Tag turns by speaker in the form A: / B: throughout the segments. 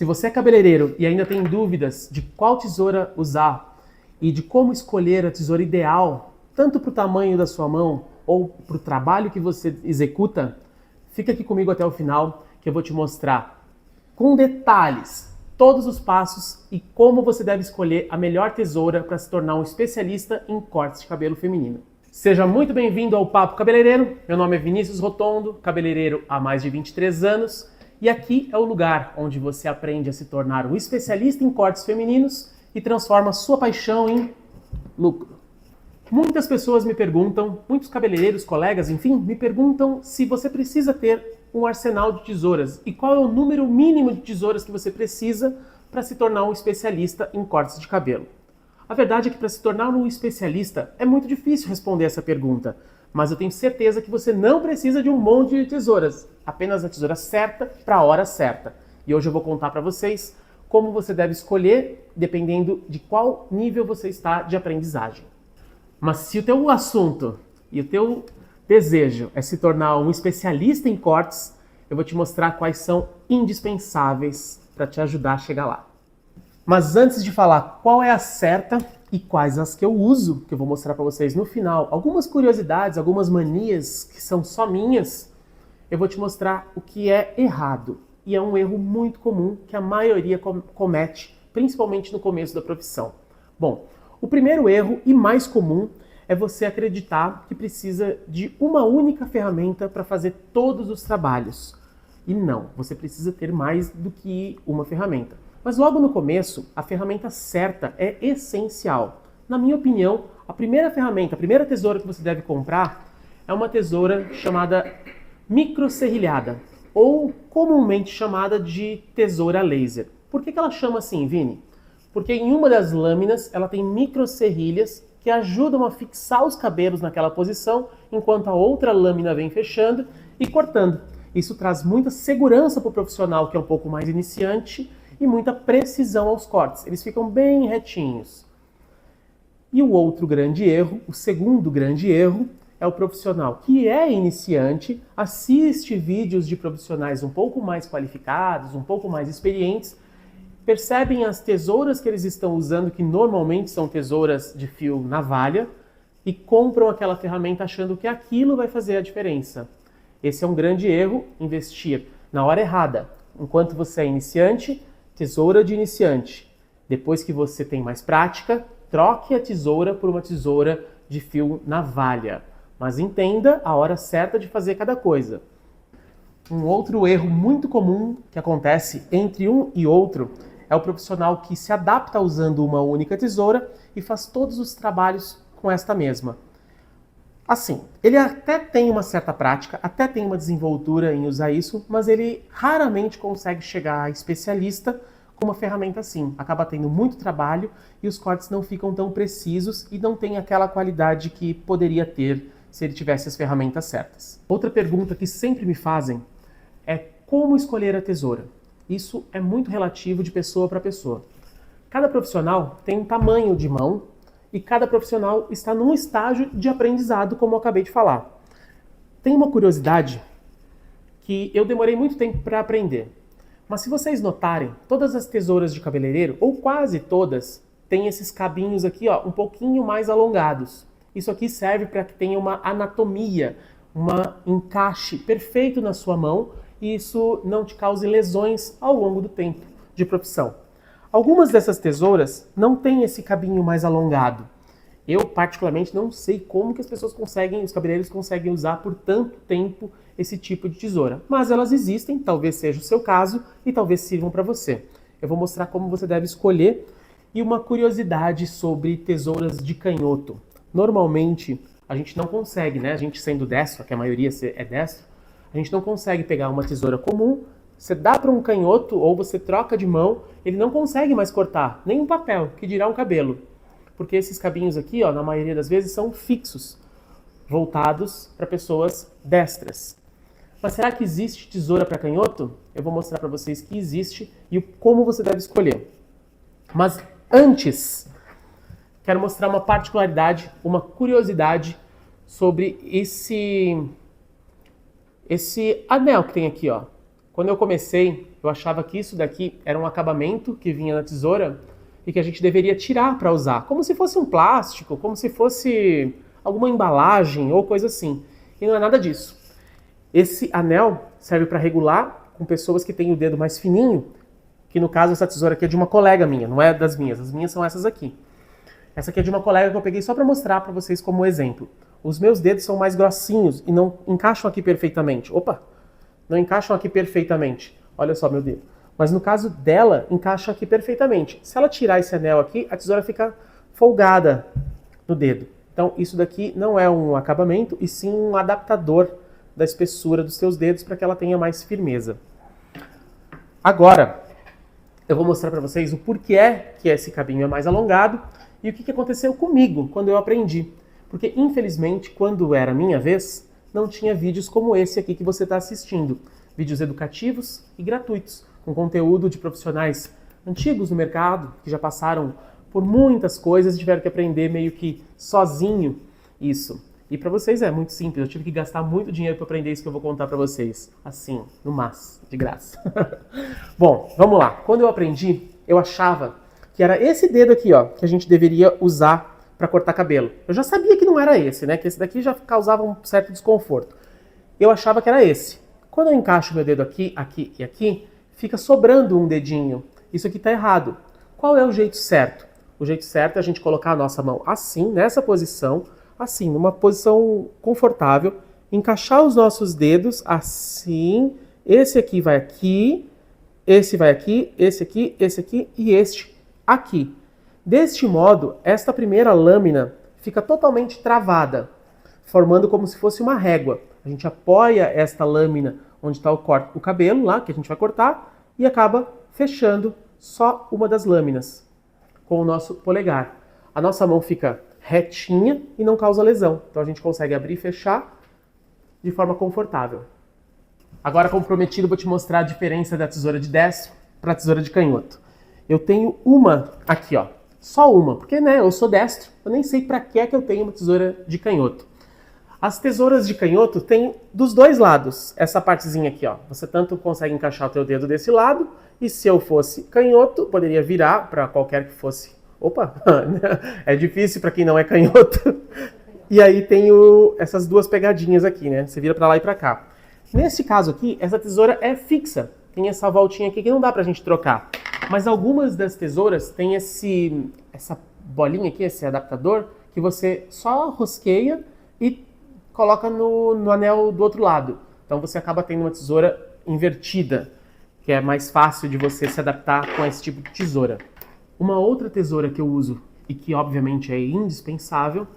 A: Se você é cabeleireiro e ainda tem dúvidas de qual tesoura usar e de como escolher a tesoura ideal, tanto para o tamanho da sua mão ou para o trabalho que você executa, fica aqui comigo até o final que eu vou te mostrar com detalhes todos os passos e como você deve escolher a melhor tesoura para se tornar um especialista em cortes de cabelo feminino. Seja muito bem-vindo ao Papo Cabeleireiro. Meu nome é Vinícius Rotondo, cabeleireiro há mais de 23 anos. E aqui é o lugar onde você aprende a se tornar um especialista em cortes femininos e transforma sua paixão em lucro. Muitas pessoas me perguntam, muitos cabeleireiros, colegas, enfim, me perguntam se você precisa ter um arsenal de tesouras e qual é o número mínimo de tesouras que você precisa para se tornar um especialista em cortes de cabelo. A verdade é que para se tornar um especialista é muito difícil responder essa pergunta, mas eu tenho certeza que você não precisa de um monte de tesouras, apenas a tesoura certa para a hora certa. E hoje eu vou contar para vocês como você deve escolher dependendo de qual nível você está de aprendizagem. Mas se o teu assunto e o teu desejo é se tornar um especialista em cortes, eu vou te mostrar quais são indispensáveis para te ajudar a chegar lá. Mas antes de falar qual é a certa e quais as que eu uso, que eu vou mostrar para vocês no final, algumas curiosidades, algumas manias que são só minhas, eu vou te mostrar o que é errado. E é um erro muito comum que a maioria comete, principalmente no começo da profissão. Bom, o primeiro erro e mais comum é você acreditar que precisa de uma única ferramenta para fazer todos os trabalhos. E não, você precisa ter mais do que uma ferramenta. Mas logo no começo, a ferramenta certa é essencial. Na minha opinião, a primeira ferramenta, a primeira tesoura que você deve comprar é uma tesoura chamada microserrilhada, ou comumente chamada de tesoura laser. Por que ela chama assim, Vini? Porque em uma das lâminas ela tem microserrilhas que ajudam a fixar os cabelos naquela posição, enquanto a outra lâmina vem fechando e cortando. Isso traz muita segurança para o profissional que é um pouco mais iniciante e muita precisão aos cortes. Eles ficam bem retinhos. E o outro grande erro, o segundo grande erro, é o profissional que é iniciante, assiste vídeos de profissionais um pouco mais qualificados, um pouco mais experientes, percebem as tesouras que eles estão usando, que normalmente são tesouras de fio navalha, e compram aquela ferramenta achando que aquilo vai fazer a diferença. Esse é um grande erro, investir na hora errada. Enquanto você é iniciante, tesoura de iniciante. Depois que você tem mais prática, troque a tesoura por uma tesoura de fio navalha. Mas entenda a hora certa de fazer cada coisa. Um outro erro muito comum que acontece entre um e outro é o profissional que se adapta usando uma única tesoura e faz todos os trabalhos com esta mesma. Assim, ele até tem uma certa prática, até tem uma desenvoltura em usar isso, mas ele raramente consegue chegar a especialista com uma ferramenta assim. Acaba tendo muito trabalho e os cortes não ficam tão precisos e não tem aquela qualidade que poderia ter se ele tivesse as ferramentas certas. Outra pergunta que sempre me fazem é como escolher a tesoura. Isso é muito relativo de pessoa para pessoa. Cada profissional tem um tamanho de mão e cada profissional está num estágio de aprendizado, como eu acabei de falar. Tem uma curiosidade que eu demorei muito tempo para aprender. Mas se vocês notarem, todas as tesouras de cabeleireiro, ou quase todas, têm esses cabinhos aqui, ó, um pouquinho mais alongados. Isso aqui serve para que tenha uma anatomia, um encaixe perfeito na sua mão e isso não te cause lesões ao longo do tempo de profissão. Algumas dessas tesouras não têm esse cabinho mais alongado. Eu, particularmente, não sei como que as pessoas conseguem, os cabeleireiros conseguem usar por tanto tempo esse tipo de tesoura. Mas elas existem, talvez seja o seu caso e talvez sirvam para você. Eu vou mostrar como você deve escolher e uma curiosidade sobre tesouras de canhoto. Normalmente, a gente não consegue, né? A gente sendo destro, que a maioria é destro, a gente não consegue pegar uma tesoura comum, você dá para um canhoto ou você troca de mão, ele não consegue mais cortar nem um papel, que dirá um cabelo. Porque esses cabinhos aqui, ó, na maioria das vezes, são fixos, voltados para pessoas destras. Mas será que existe tesoura para canhoto? Eu vou mostrar para vocês que existe e como você deve escolher. Mas antes, quero mostrar uma particularidade, uma curiosidade sobre esse anel que tem aqui, ó. Quando eu comecei, eu achava que isso daqui era um acabamento que vinha na tesoura e que a gente deveria tirar para usar, como se fosse um plástico, como se fosse alguma embalagem ou coisa assim. E não é nada disso. Esse anel serve para regular com pessoas que têm o dedo mais fininho, que no caso essa tesoura aqui é de uma colega minha, não é das minhas. As minhas são essas aqui. Essa aqui é de uma colega que eu peguei só para mostrar para vocês como exemplo. Os meus dedos são mais grossinhos e não encaixam aqui perfeitamente. Opa! Não encaixam aqui perfeitamente. Olha só meu dedo. Mas no caso dela, encaixa aqui perfeitamente. Se ela tirar esse anel aqui, a tesoura fica folgada no dedo. Então isso daqui não é um acabamento, e sim um adaptador da espessura dos seus dedos para que ela tenha mais firmeza. Agora, eu vou mostrar para vocês o porquê que esse cabinho é mais alongado e o que aconteceu comigo quando eu aprendi. Porque, infelizmente, quando era a minha vez, não tinha vídeos como esse aqui que você está assistindo. Vídeos educativos e gratuitos, com conteúdo de profissionais antigos no mercado, que já passaram por muitas coisas e tiveram que aprender meio que sozinho isso. E para vocês é muito simples, eu tive que gastar muito dinheiro para aprender isso que eu vou contar para vocês. Assim, no mas, de graça. Bom, vamos lá. Quando eu aprendi, eu achava que era esse dedo aqui, ó, que a gente deveria usar para cortar cabelo. Eu já sabia que não era esse, né? Que esse daqui já causava um certo desconforto. Eu achava que era esse. Quando eu encaixo meu dedo aqui, aqui e aqui, fica sobrando um dedinho. Isso aqui tá errado. Qual é o jeito certo? O jeito certo é a gente colocar a nossa mão assim, nessa posição, assim, numa posição confortável, encaixar os nossos dedos assim, esse aqui vai aqui, esse vai aqui, esse aqui e este aqui. Deste modo, esta primeira lâmina fica totalmente travada, formando como se fosse uma régua. A gente apoia esta lâmina onde está o cabelo lá, que a gente vai cortar, e acaba fechando só uma das lâminas com o nosso polegar. A nossa mão fica retinha e não causa lesão. Então a gente consegue abrir e fechar de forma confortável. Agora, como prometido, vou te mostrar a diferença da tesoura de destro para a tesoura de canhoto. Eu tenho uma aqui, ó. Só uma, porque né, eu sou destro. Eu nem sei para que é que eu tenho uma tesoura de canhoto. As tesouras de canhoto têm dos dois lados essa partezinha aqui, ó. Você tanto consegue encaixar o teu dedo desse lado, e se eu fosse canhoto, poderia virar para qualquer que fosse. Opa, é difícil para quem não é canhoto. E aí tem essas duas pegadinhas aqui, né? Você vira para lá e para cá. Nesse caso aqui, essa tesoura é fixa. Tem essa voltinha aqui que não dá pra gente trocar. Mas algumas das tesouras têm essa bolinha aqui, esse adaptador, que você só rosqueia e coloca no anel do outro lado. Então você acaba tendo uma tesoura invertida, que é mais fácil de você se adaptar com esse tipo de tesoura. Uma outra tesoura que eu uso e que obviamente é indispensável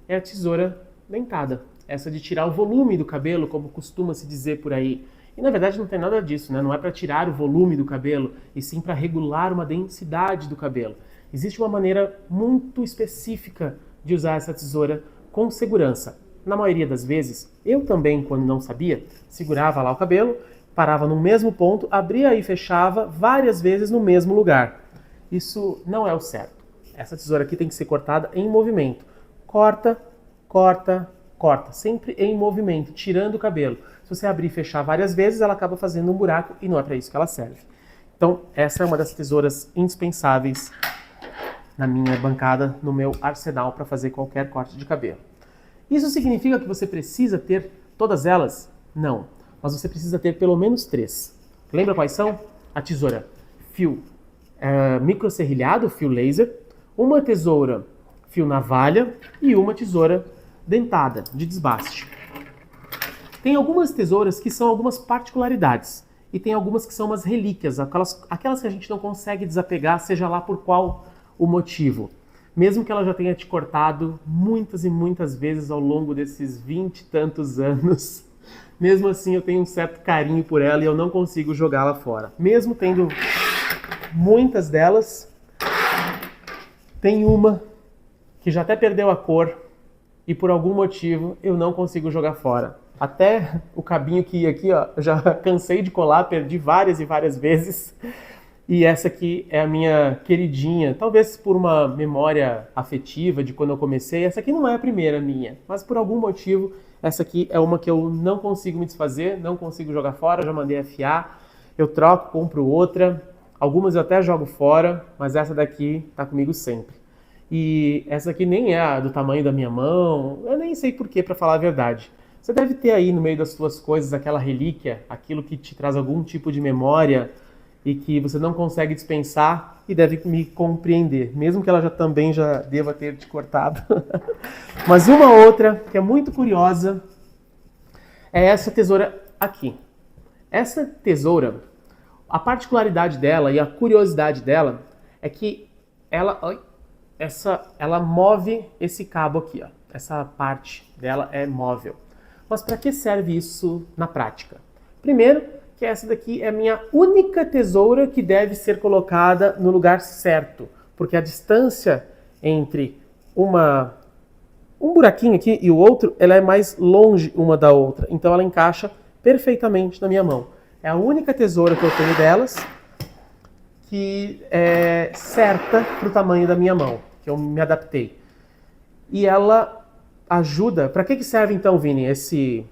A: é a tesoura dentada. Essa de tirar o volume do cabelo, como costuma se dizer por aí. E na verdade não tem nada disso, né? Não é para tirar o volume do cabelo, e sim para regular uma densidade do cabelo. Existe uma maneira muito específica de usar essa tesoura com segurança. Na maioria das vezes, eu também, quando não sabia, segurava lá o cabelo, parava no mesmo ponto, abria e fechava várias vezes no mesmo lugar. Isso não é o certo. Essa tesoura aqui tem que ser cortada em movimento. Corta, corta, corta. Sempre em movimento, tirando o cabelo. Se você abrir e fechar várias vezes, ela acaba fazendo um buraco e não é para isso que ela serve. Então, essa é uma das tesouras indispensáveis na minha bancada, no meu arsenal para fazer qualquer corte de cabelo. Isso significa que você precisa ter todas elas? Não. Mas você precisa ter pelo menos 3. Lembra quais são? A tesoura fio microserrilhado, fio laser, uma tesoura fio navalha e uma tesoura dentada, de desbaste. Tem algumas tesouras que são algumas particularidades e tem algumas que são umas relíquias, aquelas que a gente não consegue desapegar, seja lá por qual o motivo. Mesmo que ela já tenha te cortado muitas e muitas vezes ao longo desses 20 e tantos anos, mesmo assim eu tenho um certo carinho por ela e eu não consigo jogá-la fora. Mesmo tendo muitas delas, tem uma que já até perdeu a cor e por algum motivo eu não consigo jogar fora. Até o cabinho que ia aqui, ó, eu já cansei de colar, perdi várias e várias vezes. E essa aqui é a minha queridinha, talvez por uma memória afetiva de quando eu comecei. Essa aqui não é a primeira minha, mas por algum motivo essa aqui é uma que eu não consigo me desfazer, não consigo jogar fora, já mandei afiar. eu troco, compro outra. Algumas eu até jogo fora, mas essa daqui tá comigo sempre. E essa aqui nem é do tamanho da minha mão, eu nem sei porquê, para falar a verdade. Você deve ter aí no meio das suas coisas aquela relíquia, aquilo que te traz algum tipo de memória e que você não consegue dispensar e deve me compreender, mesmo que ela também já deva ter te cortado. Mas uma outra que é muito curiosa é essa tesoura aqui. Essa tesoura, a particularidade dela e a curiosidade dela é que ela move esse cabo aqui, ó. Essa parte dela é móvel. Mas para que serve isso na prática? Primeiro, que essa daqui é a minha única tesoura que deve ser colocada no lugar certo, porque a distância entre um buraquinho aqui e o outro, ela é mais longe uma da outra, então ela encaixa perfeitamente na minha mão. É a única tesoura que eu tenho delas que é certa para o tamanho da minha mão, que eu me adaptei. E ela ajuda... Para que serve então, Vini, esse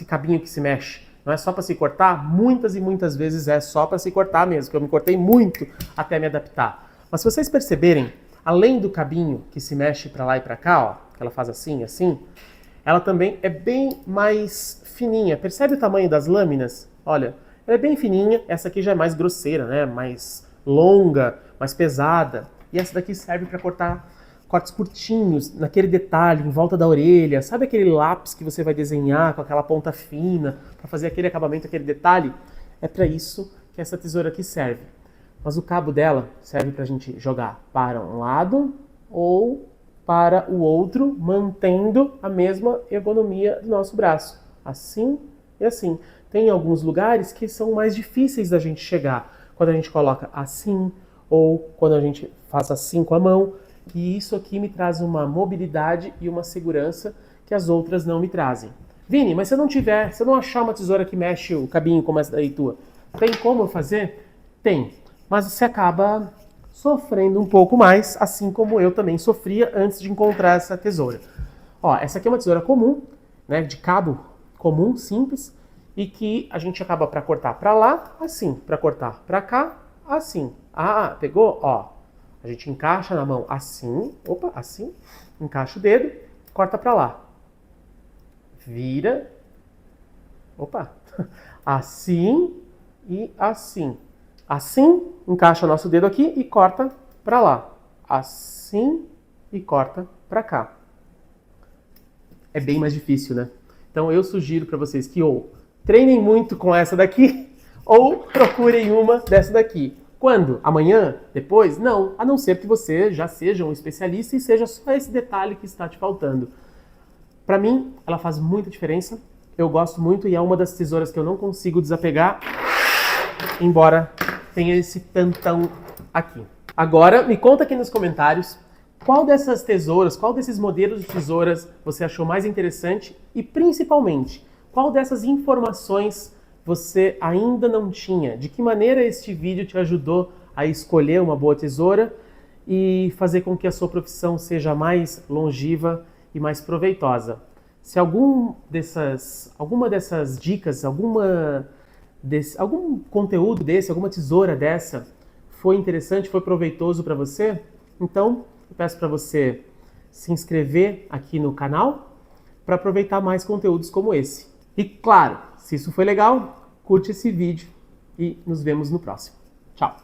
A: cabinho que se mexe? Não é só para se cortar? Muitas e muitas vezes é só para se cortar mesmo, que eu me cortei muito até me adaptar. Mas se vocês perceberem, além do cabinho que se mexe para lá e para cá, ó, que ela faz assim, assim, ela também é bem mais fininha. Percebe o tamanho das lâminas? Olha, ela é bem fininha, essa aqui já é mais grosseira, né? Mais longa, mais pesada. E essa daqui serve para cortar cortes curtinhos, naquele detalhe, em volta da orelha. Sabe aquele lápis que você vai desenhar com aquela ponta fina, para fazer aquele acabamento, aquele detalhe? É para isso que essa tesoura aqui serve. Mas o cabo dela serve para a gente jogar para um lado ou para o outro, mantendo a mesma ergonomia do nosso braço. Assim e assim. Tem alguns lugares que são mais difíceis da gente chegar. Quando a gente coloca assim, ou quando a gente faz assim com a mão. E isso aqui me traz uma mobilidade e uma segurança que as outras não me trazem. Vini, mas se eu não achar uma tesoura que mexe o cabinho como essa daí tua, tem como eu fazer? Tem. Mas você acaba sofrendo um pouco mais, assim como eu também sofria antes de encontrar essa tesoura. Ó, essa aqui é uma tesoura comum, né, de cabo comum, simples, e que a gente acaba para cortar para lá, assim, para cortar para cá, assim. Ah, pegou? Ó, a gente encaixa na mão assim, opa, assim, encaixa o dedo, corta para lá. Vira, opa, assim e assim. Assim, encaixa nosso dedo aqui e corta para lá. Assim e corta para cá. É bem mais difícil, né? Então eu sugiro para vocês que ou treinem muito com essa daqui ou procurem uma dessa daqui. Quando? Amanhã? Depois? Não, a não ser que você já seja um especialista e seja só esse detalhe que está te faltando. Para mim, ela faz muita diferença. Eu gosto muito e é uma das tesouras que eu não consigo desapegar, embora tenha esse tantão aqui. Agora, me conta aqui nos comentários qual dessas tesouras, qual desses modelos de tesouras você achou mais interessante e, principalmente, qual dessas informações você ainda não tinha? De que maneira este vídeo te ajudou a escolher uma boa tesoura e fazer com que a sua profissão seja mais longeva e mais proveitosa? Se alguma dessas dicas, algum conteúdo desse, alguma tesoura dessa foi interessante, foi proveitoso para você, então eu peço para você se inscrever aqui no canal para aproveitar mais conteúdos como esse. E claro, se isso foi legal, curte esse vídeo e nos vemos no próximo. Tchau!